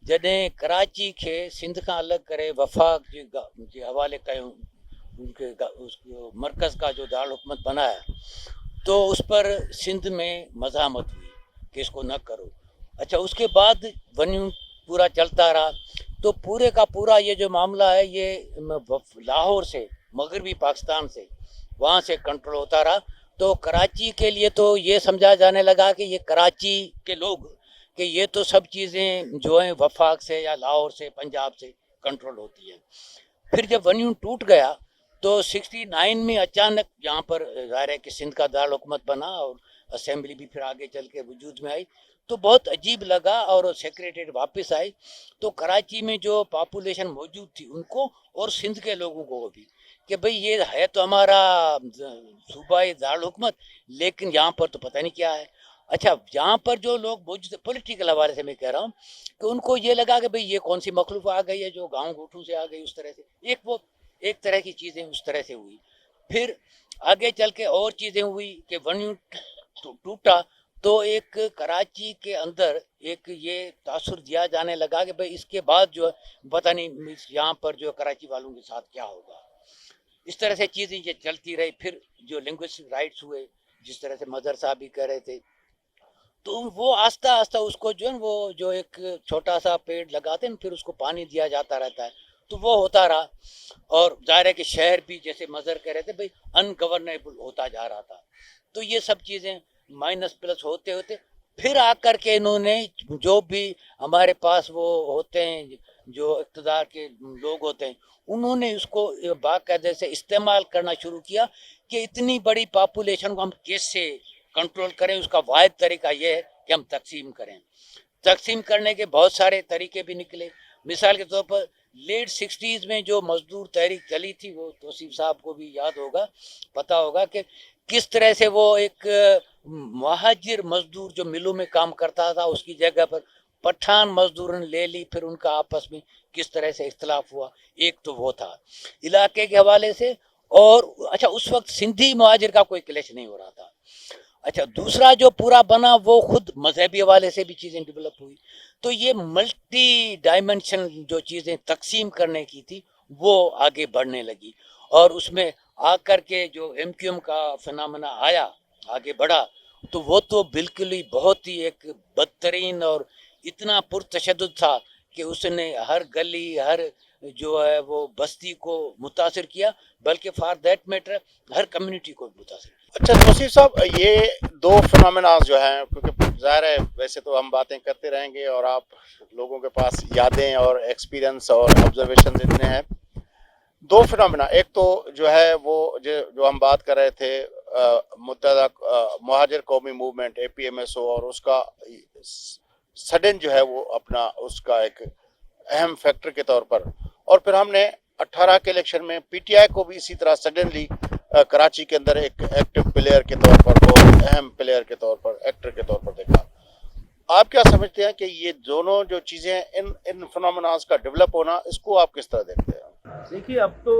जॾहिं कराची खे सिंध खां अलॻि करे वफ़ाक जे हवाले कयूं, उनके उसको मरकज़ का जो दारुल हुकूमत बनाया, तो उस पर सिंध में मज़ामत हुई कि इसको न करो। अच्छा, उसके बाद वन्यू पूरा चलता रहा, तो पूरे का पूरा ये जो मामला है ये लाहौर से, मगरबी पाकिस्तान से, वहाँ से कंट्रोल होता रहा। तो कराची के लिए तो ये समझा जाने लगा कि ये कराची के लोग, कि ये तो सब चीज़ें जो हैं वफाक से या लाहौर से, पंजाब से कंट्रोल होती है। फिर जब वन्यू टूट गया तो 69 में अचानक यहाँ पर ज़ाहिर है कि सिंध का दारुल हुकूमत बना और असेंबली भी फिर आगे चल के वजूद में आई, तो बहुत अजीब लगा और सेक्रेटरीट वापस आई। तो कराची में जो पॉपुलेशन मौजूद थी उनको और सिंध के लोगों को भी, कि भाई ये है तो हमारा सूबा दारुल हुकूमत, लेकिन यहाँ पर तो पता नहीं क्या है। अच्छा, यहाँ पर जो लोग मौजूद, पॉलिटिकल हवाले से मैं कह रहा हूँ, कि उनको ये लगा कि भाई ये कौन सी मखलूफ आ गई है जो गाँव गोठों से आ गई, उस तरह से एक तरह की चीज़ें उस तरह से हुई। फिर आगे चल के और चीज़ें हुई कि वन्यू टूटा तो एक कराची के अंदर एक ये तासुर दिया जाने लगा कि भाई इसके बाद जो पता नहीं यहाँ पर जो कराची वालों के साथ क्या होगा। इस तरह से चीज़ें ये चलती रही। फिर जो लिंग्विस्टिक राइट्स हुए, जिस तरह से मदर साहब भी कह रहे थे, तो वो आस्ता आस्ता उसको जो है वो जो एक छोटा सा पेड़ लगाते हैं फिर उसको पानी दिया जाता रहता है, तो वो होता रहा। और जाहिर है कि शहर भी जैसे मजर कह रहे थे भाई अनगवर्नेबल होता जा रहा था। तो ये सब चीज़ें माइनस प्लस होते होते फिर आकर के इन्होंने जो भी हमारे पास वो होते हैं, जो इक़्तिदार के लोग होते हैं, उन्होंने उसको बाकायदे से इस्तेमाल करना शुरू किया कि इतनी बड़ी पॉपुलेशन को हम कैसे कंट्रोल करें। उसका वाहिद तरीका ये है कि हम तकसीम करें। तकसीम करने के बहुत सारे तरीके भी निकले। मिसाल के तौर पर लेट 60s में जो मजदूर तहरीक चली थी, वो तौसीफ साहब को भी याद होगा, पता होगा कि किस तरह से वो एक महाजिर मजदूर जो मिलों में काम करता था उसकी जगह पर पठान मजदूर ने ले ली, फिर उनका आपस में किस तरह से इख्तलाफ हुआ। एक तो वो था इलाके के हवाले से। और अच्छा, उस वक्त सिंधी महाजिर का कोई क्लेश नहीं हो रहा था। अच्छा, दूसरा जो पूरा बना वो खुद मजहबी हवाले से भी चीज़ें डेवलप हुई। तो ये मल्टी डायमेंशन जो चीज़ें तकसीम करने की थी वो आगे बढ़ने लगी, और उसमें आकर के जो MQM का फिनोमेना आया, आगे बढ़ा, तो वो तो बिल्कुल ही बहुत ही एक बदतरीन और इतना पुरतशद्दुद था कि उसने हर गली, हर जो है वो बस्ती को मुतासिर किया, बल्कि for that matter her community को मुतासिर किया। अच्छा तौसीफ साहब, ये दो फिनोमेना जो हैं, क्योंकि ज़ाहिर है वैसे तो हम बातें करते रहेंगे और आप लोगों के पास यादें और एक्सपीरियंस और ऑब्जर्वेशन इतने हैं। दो फिनोमेना, एक तो जो है वो जो हम बात कर रहे थे मुत्तहदा मुहाजिर कौमी मूवमेंट APMSO, और उसका सडन जो है वो अपना उसका एक अहम फैक्टर के तौर पर, और फिर हमने 18 के इलेक्शन में PTI को भी इसी तरह सडनली कराची के अंदर एक एक्टिव प्लेयर के तौर पर, वो अहम प्लेयर के तौर पर, एक्टर के तौर पर देखा। आप क्या समझते हैं कि ये दोनों जो चीज़ें, इन फिनोमेनास का डेवलप होना, इसको आप किस तरह देखते हैं? देखिए, अब तो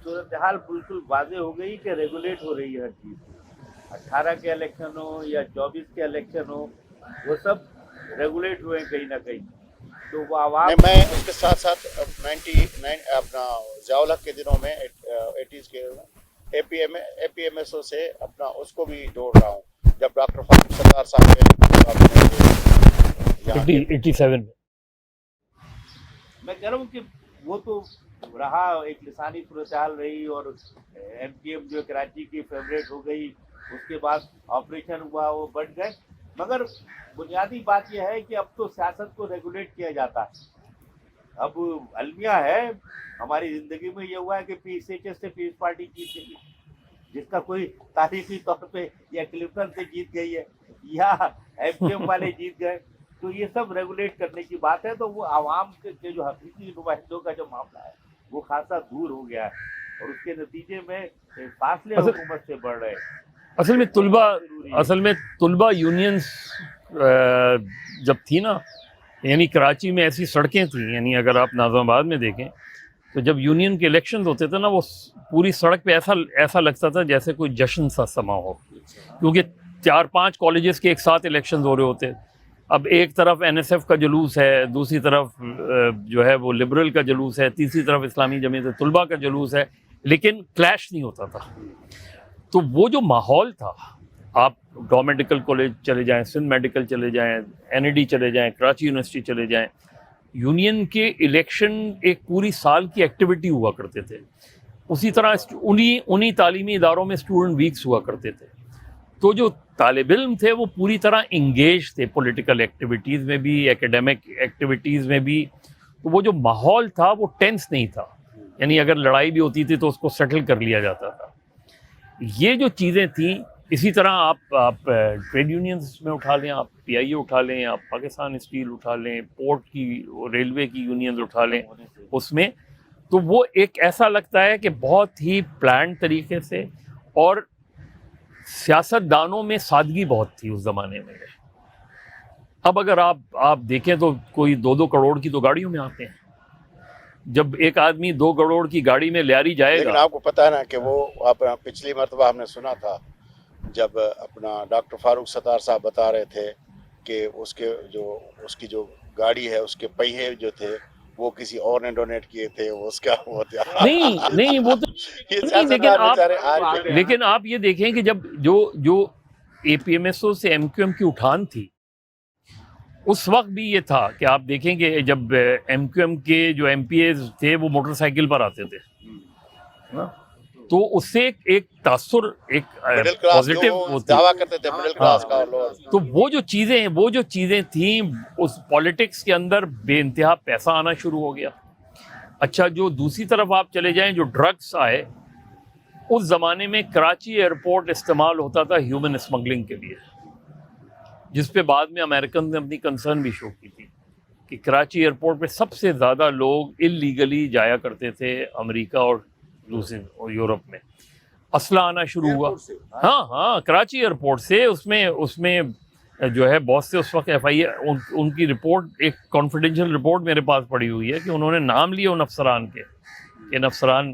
सूरत हाल बिल्कुल वाज़ेह हो गई कि रेगुलेट हो रही है हर चीज़। 18 के इलेक्शन हो या 24 के इलेक्शन हो, वो सब रेगुलेट हुए कहीं ना कहीं। तो वो आवाम, मैं उसके साथ साथ 99 अपना ज़िया-उल-हक के दिनों में 80s के APMSO से अपना उसको भी जोड़ रहा हूँ, जब डॉक्टर फारूक सरदार साहब के 87 में। मैं कह रहा हूँ कि वो तो रहा, एक लिसानी सूरत हाल रही, और MQM जो कराची की फेवरेट हो गई, उसके बाद ऑपरेशन हुआ, वो बढ़ गए। मगर बुनियादी बात यह है कि अब तो सियासत को रेगुलेट किया जाता है। अब अलमिया है हमारी ज़िंदगी में, ये हुआ है कि PSHS से पीस पार्टी जीत गई, जिसका कोई तारीखी तौर पे या क्लिफ्टन से जीत गई है या MQM वाले जीत गए। तो ये सब रेगुलेट करने की बात है। तो वो आवाम के जो हकीकी नुमाइंदों का जो मामला है वो खासा दूर हो गया है, और उसके नतीजे में फासले हुकूमत से बढ़ रहे हैं। असल में तुलबा यूनियंस जब थी ना, यानी कराची में ऐसी सड़कें थी, यानी अगर आप नाज़िमाबाद में देखें तो जब यूनियन के इलेक्शन होते थे ना, वो पूरी सड़क पे ऐसा लगता था जैसे कोई जश्न सा समा हो, क्योंकि 4-5 कॉलेजेस के एक साथ इलेक्शन हो रहे होते। اب ایک طرف این ایس ایف کا جلوس ہے، دوسری طرف جو ہے وہ لبرل کا جلوس ہے، تیسری طرف اسلامی جمعیت طلباء کا جلوس ہے، لیکن کلیش نہیں ہوتا تھا. تو وہ جو ماحول تھا، آپ ڈا میڈیکل کالج چلے جائیں، سندھ میڈیکل چلے جائیں، این ای ڈی چلے جائیں، کراچی یونیورسٹی چلے جائیں، یونین کے الیکشن ایک پوری سال کی ایکٹیویٹی ہوا کرتے تھے. اسی طرح انہی تعلیمی اداروں میں اسٹوڈنٹ ویکس ہوا کرتے تھے. تو جو طالب علم تھے وہ پوری طرح انگیج تھے پولیٹیکل ایکٹیویٹیز میں بھی، ایکیڈیمک ایکٹیویٹیز میں بھی. تو وہ جو ماحول تھا وہ ٹینس نہیں تھا، یعنی اگر لڑائی بھی ہوتی تھی تو اس کو سیٹل کر لیا جاتا تھا. یہ جو چیزیں تھیں، اسی طرح آپ ٹریڈ یونینز میں اٹھا لیں، آپ پی آئی اے اٹھا لیں، آپ پاکستان اسٹیل اٹھا لیں، پورٹ کی ریلوے کی یونینز اٹھا لیں، اس میں تو وہ ایک ایسا لگتا ہے کہ بہت ہی پلانڈ طریقے سے، اور سیاست دانوں میں سادگی بہت تھی اس زمانے میں. اب اگر آپ دیکھیں تو کوئی 2-2 کروڑ کی تو گاڑیوں میں آتے ہیں. جب ایک آدمی 2 کروڑ کی گاڑی میں لیاری جائے لیکن گا. آپ کو پتا ہے نا کہ وہ پچھلی مرتبہ ہم نے سنا تھا جب اپنا ڈاکٹر فاروق ستار صاحب بتا رہے تھے کہ اس کی جو گاڑی ہے، اس کے پہیے جو تھے وہ کسی اور نے ڈونیٹ کیے تھے، وہ اس کا وہ تھا. نہیں وہ تو یہ نہیں، سیاستدان بیچارے آج لیکن آپ یہ دیکھیں کہ جب جو اے پی ایم ایس او سے ایم کیو ایم کی اٹھان تھی، اس وقت بھی یہ تھا کہ آپ دیکھیں کہ جب ایم کیو ایم کے جو ایم پی ایز تھے وہ موٹر سائیکل پر آتے تھے، تو اس سے ایک تاثر، ایک مڈل کلاس پازیٹیو جو ہوتی. دعویٰ کرتے تھے مڈل کلاس کا، اور لوگ تو وہ جو چیزیں تھیں، اس پالیٹکس کے اندر بے انتہا پیسہ آنا شروع ہو گیا. اچھا، جو دوسری طرف آپ چلے جائیں، جو ڈرگس آئے، اس زمانے میں کراچی ایئرپورٹ استعمال ہوتا تھا ہیومن اسمگلنگ کے لیے، جس پہ بعد میں امریکن نے اپنی کنسرن بھی شو کی تھی کہ کراچی ایئرپورٹ پہ سب سے زیادہ لوگ اللیگلی جایا کرتے تھے امریکہ اور دوسرے اور یورپ میں. اسلحہ آنا شروع ہوا. ہاں کراچی ایئرپورٹ سے. اس میں جو ہے بہت سے اس وقت ایف آئی اے، ان کی رپورٹ، ایک کانفیڈینشیل رپورٹ میرے پاس پڑی ہوئی ہے کہ انہوں نے نام لیے ان افسران کے، ان افسران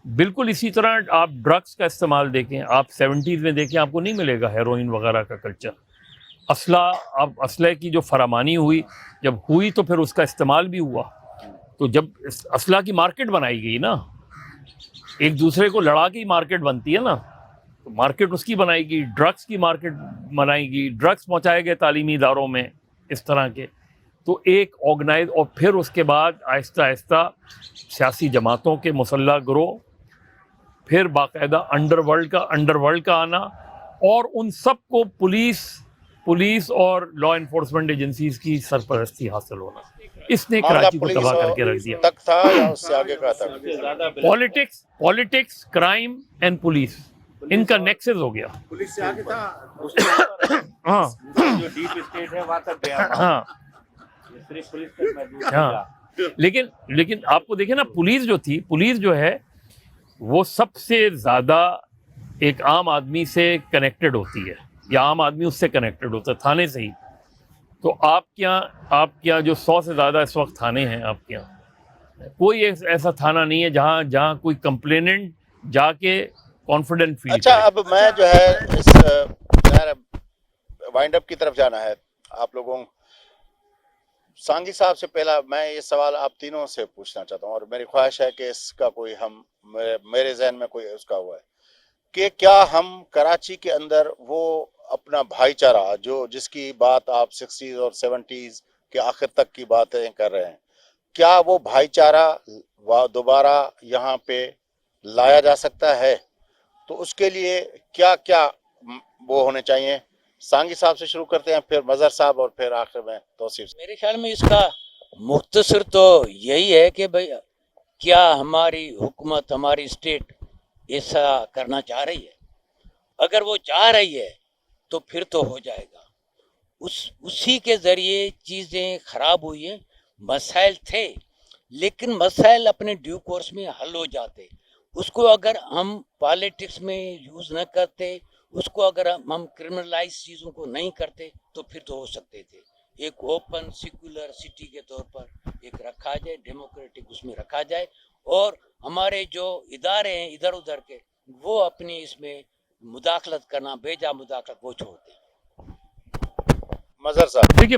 بالکل اسی طرح. آپ ڈرگس کا استعمال دیکھیں، آپ 70s میں دیکھیں، آپ کو نہیں ملے گا ہیروئن وغیرہ کا کلچر. اسلحے کی جو فراوانی جب ہوئی تو پھر اس کا استعمال بھی ہوا. تو جب اسلحہ کی مارکیٹ بنائی گئی نا، ایک دوسرے کو لڑا کے ہی مارکیٹ بنتی ہے نا، تو مارکیٹ اس کی بنائی گئی، ڈرگس کی مارکیٹ بنائی گئی، ڈرگس پہنچائے گئے تعلیمی اداروں میں اس طرح کے. تو ایک آرگنائز، اور پھر اس کے بعد آہستہ آہستہ سیاسی جماعتوں کے مسلح گروہ، پھر باقاعدہ انڈر ورلڈ کا آنا، اور ان سب کو پولیس اور لا انفورسمنٹ ایجنسیز کی سرپرستی حاصل ہونا. اس نے کراچی کو تباہ کر کے رکھ دیا. تک تھا یا اس سے آگے کا تھا؟ پالیٹکس، کرائم اینڈ پولیس، ان کا نیکسس ہو گیا. پولیس سے آگے تھا. ہاں جو ڈیپ اسٹیٹ ہے وہاں تک گیا. ہاں صرف پولیس تک محدود ہاں. تھا. لیکن آپ کو دیکھیں نا، پولیس جو ہے وہ سب سے زیادہ ایک عام آدمی سے کنیکٹڈ ہوتی ہے، یا عام آدمی اس سے کنیکٹڈ ہوتا ہے، تھانے سے ہی. تو آپ کے یہاں جو 100 سے زیادہ اس وقت تھانے ہیں، آپ کے یہاں کوئی ایسا تھانہ نہیں ہے جہاں کوئی کمپلیننٹ جا کے کانفیڈنٹ فیل. اچھا، اب میں جو ہے اس وائنڈ اپ کی طرف جانا ہے آپ لوگوں. سانگھی صاحب سے پہلا میں یہ سوال آپ تینوں سے پوچھنا چاہتا ہوں، اور میری خواہش ہے کہ اس کا کوئی میرے ذہن میں کوئی اس کا ہوا ہے کہ کیا ہم کراچی کے اندر وہ اپنا بھائی چارہ جس کی بات آپ 60s اور 70s کے آخر تک کی باتیں کر رہے ہیں، کیا وہ بھائی چارہ دوبارہ یہاں پہ لایا جا سکتا ہے؟ تو اس کے لیے کیا وہ ہونے چاہیے؟ سانگھی صاحب سے شروع کرتے ہیں، پھر مظہر صاحب، اور پھر آخر میں توصیف. میرے خیال میں اس کا مختصر تو یہی ہے کہ بھئی کیا ہماری حکومت، ہماری اسٹیٹ ایسا کرنا چاہ رہی ہے؟ اگر وہ چاہ رہی ہے تو پھر تو ہو جائے گا. اسی کے ذریعے چیزیں خراب ہوئی ہیں. مسائل تھے لیکن مسائل اپنے ڈیو کورس میں حل ہو جاتے. اس کو اگر ہم پالیٹکس میں یوز نہ کرتے، اس کو اگر ہم کرمنلائز چیزوں کو نہیں کرتے تو پھر تو ہو سکتے تھے. ایک اوپن سیکولر سٹی کے طور پر ایک رکھا جائے، ڈیموکریٹک اس میں رکھا جائے، اور ہمارے جو ادارے ہیں ادھر ادھر کے وہ اپنی اس میں مداخلت کرنا، بیجا مداخلت وہ چھوڑ دیں. मजहर साहब। देखिए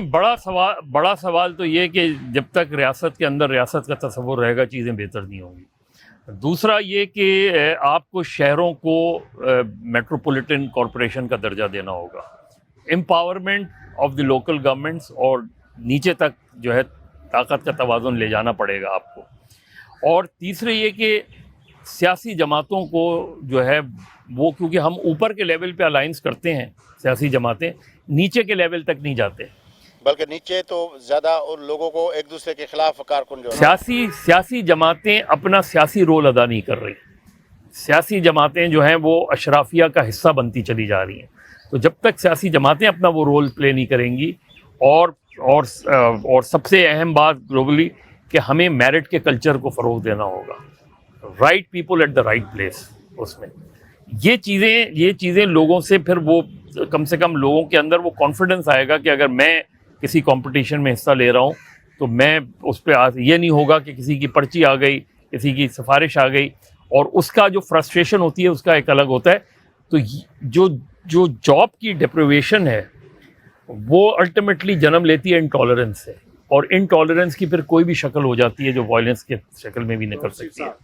बड़ा सवाल तो ये कि जब तक रियासत के अंदर रियासत का तस्वुर रहेगा चीज़ें बेहतर नहीं होंगी। दूसरा ये कि आपको शहरों को मेट्रोपॉलिटन कॉरपोरेशन का दर्जा देना होगा, empowerment of the local governments, और नीचे तक जो है ताकत का तवाज़ुन ले जाना पड़ेगा आपको। और तीसरे ये कि सियासी जमातों को जो है वो, क्योंकि हम ऊपर के लेवल पे अलाइंस करते हैं, सियासी जमातें नीचे के लेवल तक नहीं जाते, बल्कि नीचे तो ज़्यादा उन लोगों को एक दूसरे के खिलाफ कारकुन जो है सियासी जमातें अपना सियासी रोल अदा नहीं कर रही। सियासी जमातें जो हैं वो अशराफिया का हिस्सा बनती चली जा रही हैं। तो जब तक सियासी जमातें अपना वो रोल प्ले नहीं करेंगी, और सबसे अहम बात ग्लोबली कि हमें मेरिट के कल्चर को फ़रोग़ देना होगा, right people at the right place. उसमें ये चीज़ें लोगों से फिर वो कम से कम लोगों के अंदर वो कॉन्फिडेंस आएगा कि अगर मैं किसी कंपटीशन में हिस्सा ले रहा हूँ तो मैं उस पर ये नहीं होगा कि किसी की पर्ची आ गई, किसी की सिफारिश आ गई, और उसका जो फ्रस्ट्रेशन होती है उसका एक अलग होता है। तो जो जॉब की डिप्रिवेशन है वो अल्टीमेटली जन्म लेती है इंटॉलरेंस से, और इंटॉलरेंस की फिर कोई भी शक्ल हो जाती है जो वायलेंस के शक्ल में भी निकल सकती है।